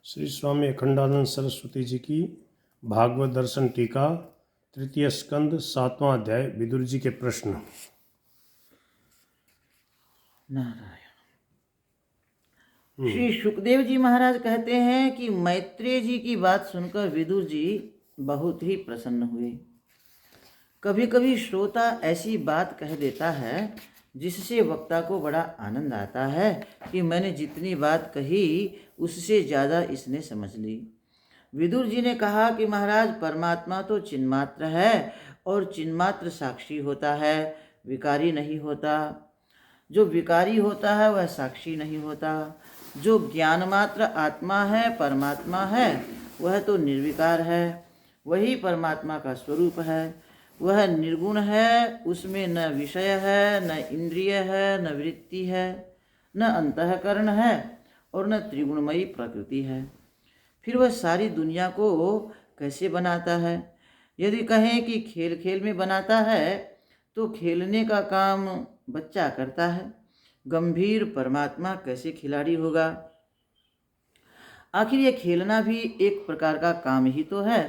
श्री स्वामी अखंडानंद सरस्वती जी की भागवत दर्शन टीका, तृतीय स्कंद, 7वां अध्याय, विदुर जी के प्रश्न। नारायण। श्री सुखदेव जी महाराज कहते हैं कि मैत्रेय जी की बात सुनकर विदुर जी बहुत ही प्रसन्न हुए। कभी कभी श्रोता ऐसी बात कह देता है जिससे वक्ता को बड़ा आनंद आता है कि मैंने जितनी बात कही उससे ज़्यादा इसने समझ ली। विदुर जी ने कहा कि महाराज, परमात्मा तो चिन्मात्र है और चिन्मात्र साक्षी होता है, विकारी नहीं होता। जो विकारी होता है वह साक्षी नहीं होता। जो ज्ञान मात्र आत्मा है, परमात्मा है, वह तो निर्विकार है, वही परमात्मा का स्वरूप है। वह निर्गुण है, उसमें न विषय है, न इंद्रिय है, न वृत्ति है, न अंतःकरण है और न त्रिगुणमयी प्रकृति है। फिर वह सारी दुनिया को कैसे बनाता है? यदि कहें कि खेल खेल में बनाता है तो खेलने का काम बच्चा करता है, गंभीर परमात्मा कैसे खिलाड़ी होगा? आखिर ये खेलना भी एक प्रकार का काम ही तो है।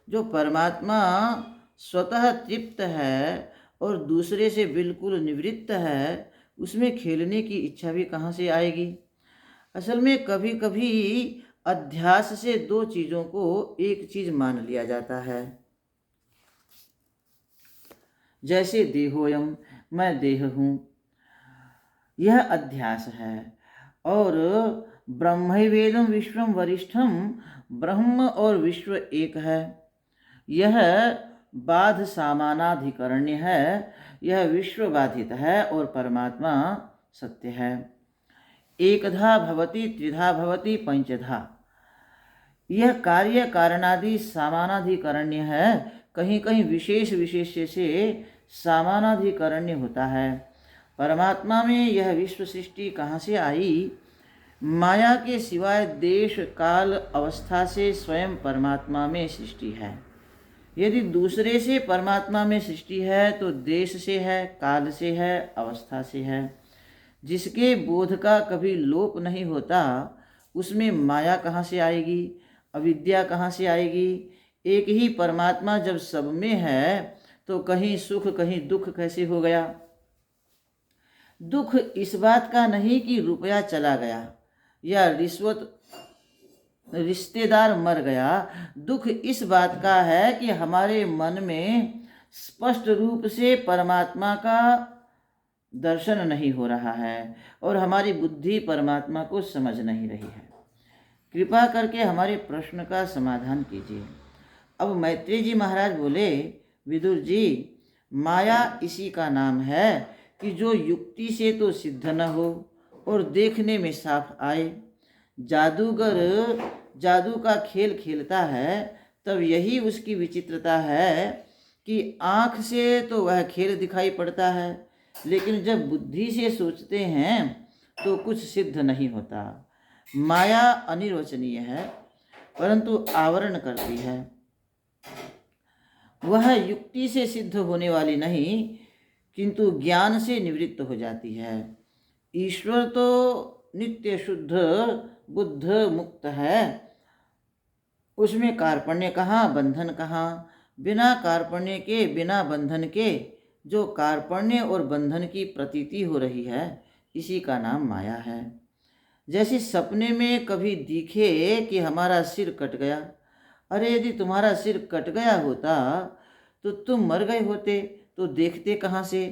जो परमात्मा स्वतः तृप्त है और दूसरे से बिल्कुल निवृत्त है, उसमें खेलने की इच्छा भी कहाँ से आएगी? असल में कभी कभी अध्यास से दो चीज़ों को एक चीज़ मान लिया जाता है। जैसे देहोयम, मैं देह हूँ, यह अध्यास है। और ब्रह्मवेदम विश्वम वरिष्ठम, ब्रह्म और विश्व एक है, यह बाध सामानाधिकरण्य है। यह विश्व बाधित है और परमात्मा सत्य है। एकधा भवति, त्रिधा भवति, पंचधा। यह कार्य कारणादि सामानाधिकरण्य है। कहीं कहीं विशेष विशेष्य से सामानाधिकरण्य होता है। परमात्मा में यह विश्व सृष्टि कहाँ से आई? माया के सिवाय देश काल अवस्था से स्वयं परमात्मा में सृष्टि है। यदि दूसरे से परमात्मा में सृष्टि है तो देश से है, काल से है, अवस्था से है। जिसके बोध का कभी लोप नहीं होता, उसमें माया कहाँ से आएगी, अविद्या कहाँ से आएगी? एक ही परमात्मा जब सब में है तो कहीं सुख कहीं दुख कैसे हो गया? दुख इस बात का नहीं कि रुपया चला गया या रिश्तेदार मर गया। दुख इस बात का है कि हमारे मन में स्पष्ट रूप से परमात्मा का दर्शन नहीं हो रहा है और हमारी बुद्धि परमात्मा को समझ नहीं रही है। कृपा करके हमारे प्रश्न का समाधान कीजिए। अब मैत्रेय जी महाराज बोले, विदुर जी, माया इसी का नाम है कि जो युक्ति से तो सिद्ध न हो और देखने में साफ आए। जादूगर जादू का खेल खेलता है तब यही उसकी विचित्रता है कि आँख से तो वह खेल दिखाई पड़ता है, लेकिन जब बुद्धि से सोचते हैं तो कुछ सिद्ध नहीं होता। माया अनिर्वचनीय है परंतु आवरण करती है। वह युक्ति से सिद्ध होने वाली नहीं किंतु ज्ञान से निवृत्त हो जाती है। ईश्वर तो नित्य शुद्ध बुद्ध मुक्त है, उसमें कार्पण्य कहाँ, बंधन कहाँ? बिना कार्पण्य के, बिना बंधन के जो कार्पण्य और बंधन की प्रतीति हो रही है, इसी का नाम माया है। जैसे सपने में कभी दिखे कि हमारा सिर कट गया। अरे यदि तुम्हारा सिर कट गया होता तो तुम मर गए होते, तो देखते कहाँ से?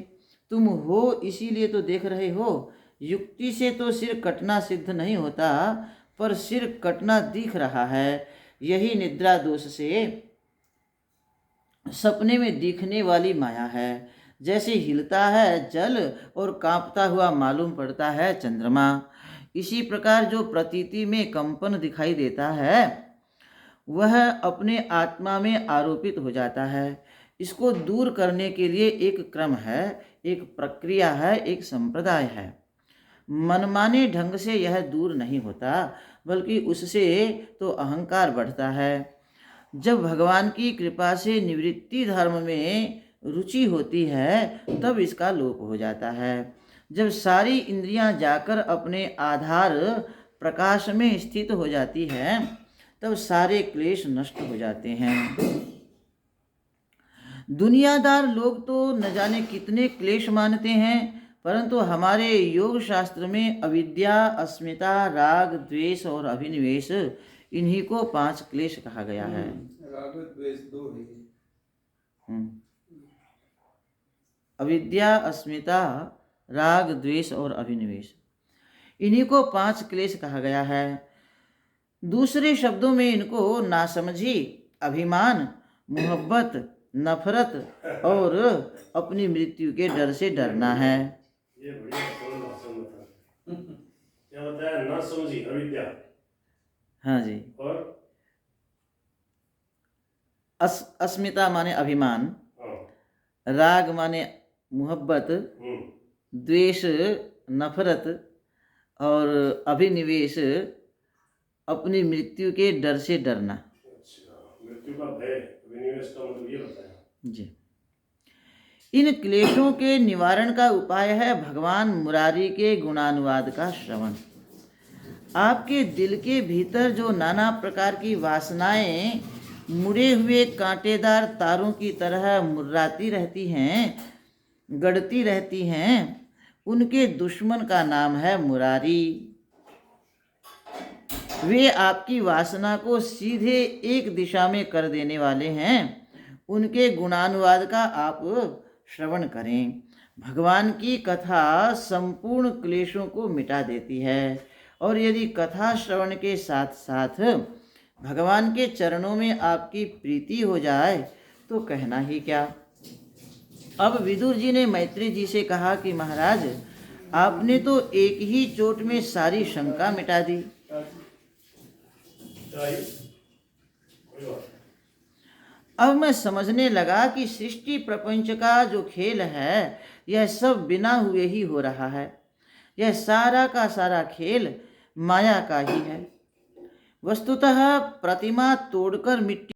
तुम हो इसीलिए तो देख रहे हो। युक्ति से तो सिर कटना सिद्ध नहीं होता, पर सिर कटना दिख रहा है। यही निद्रा दोष से सपने में दिखने वाली माया है। जैसे हिलता है जल और कांपता हुआ मालूम पड़ता है चंद्रमा, इसी प्रकार जो प्रतीति में कंपन दिखाई देता है वह अपने आत्मा में आरोपित हो जाता है। इसको दूर करने के लिए एक क्रम है, एक प्रक्रिया है, एक संप्रदाय है। मनमाने ढंग से यह दूर नहीं होता, बल्कि उससे तो अहंकार बढ़ता है। जब भगवान की कृपा से निवृत्ति धर्म में रुचि होती है तब इसका लोप हो जाता है। जब सारी इंद्रियां जाकर अपने आधार प्रकाश में स्थित हो जाती है तब सारे क्लेश नष्ट हो जाते हैं। दुनियादार लोग तो न जाने कितने क्लेश मानते हैं, परंतु हमारे योग शास्त्र में अविद्या, अस्मिता, राग, द्वेष और अभिनिवेश, इन्हीं को 5 क्लेश कहा गया है। राग द्वेष 2 है। अविद्या, अस्मिता, राग, द्वेष और अभिनिवेश, इन्हीं को 5 क्लेश कहा गया है। दूसरे शब्दों में इनको नासमझी, अभिमान, मोहब्बत, नफरत और अपनी मृत्यु के डर से डरना है। ये बढ़िया सरल भाषा में था। क्या बताया? ना समझी, अविद्या। हाँ जी। और अस्मिता माने अभिमान, हाँ, राग माने मोहब्बत, द्वेष नफरत और अभिनिवेश अपनी मृत्यु के डर से डरना। अच्छा, मृत्यु का भय, अभिनिवेश का मतलब ये बताया जी। इन क्लेशों के निवारण का उपाय है भगवान मुरारी के गुणानुवाद का श्रवण। आपके दिल के भीतर जो नाना प्रकार की वासनाएं मुड़े हुए कांटेदार तारों की तरह मुर्राती रहती हैं, गढ़ती रहती हैं, उनके दुश्मन का नाम है मुरारी। वे आपकी वासना को सीधे एक दिशा में कर देने वाले हैं। उनके गुणानुवाद का आप श्रवण करें। भगवान की कथा संपूर्ण क्लेशों को मिटा देती है, और यदि कथा श्रवण के साथ साथ भगवान के चरणों में आपकी प्रीति हो जाए तो कहना ही क्या। अब विदुर जी ने मैत्री जी से कहा कि महाराज, आपने तो एक ही चोट में सारी शंका मिटा दी। अब मैं समझने लगा कि सृष्टि प्रपंच का जो खेल है, यह सब बिना हुए ही हो रहा है। यह सारा का सारा खेल माया का ही है। वस्तुतः प्रतिमा तोड़कर मिट्टी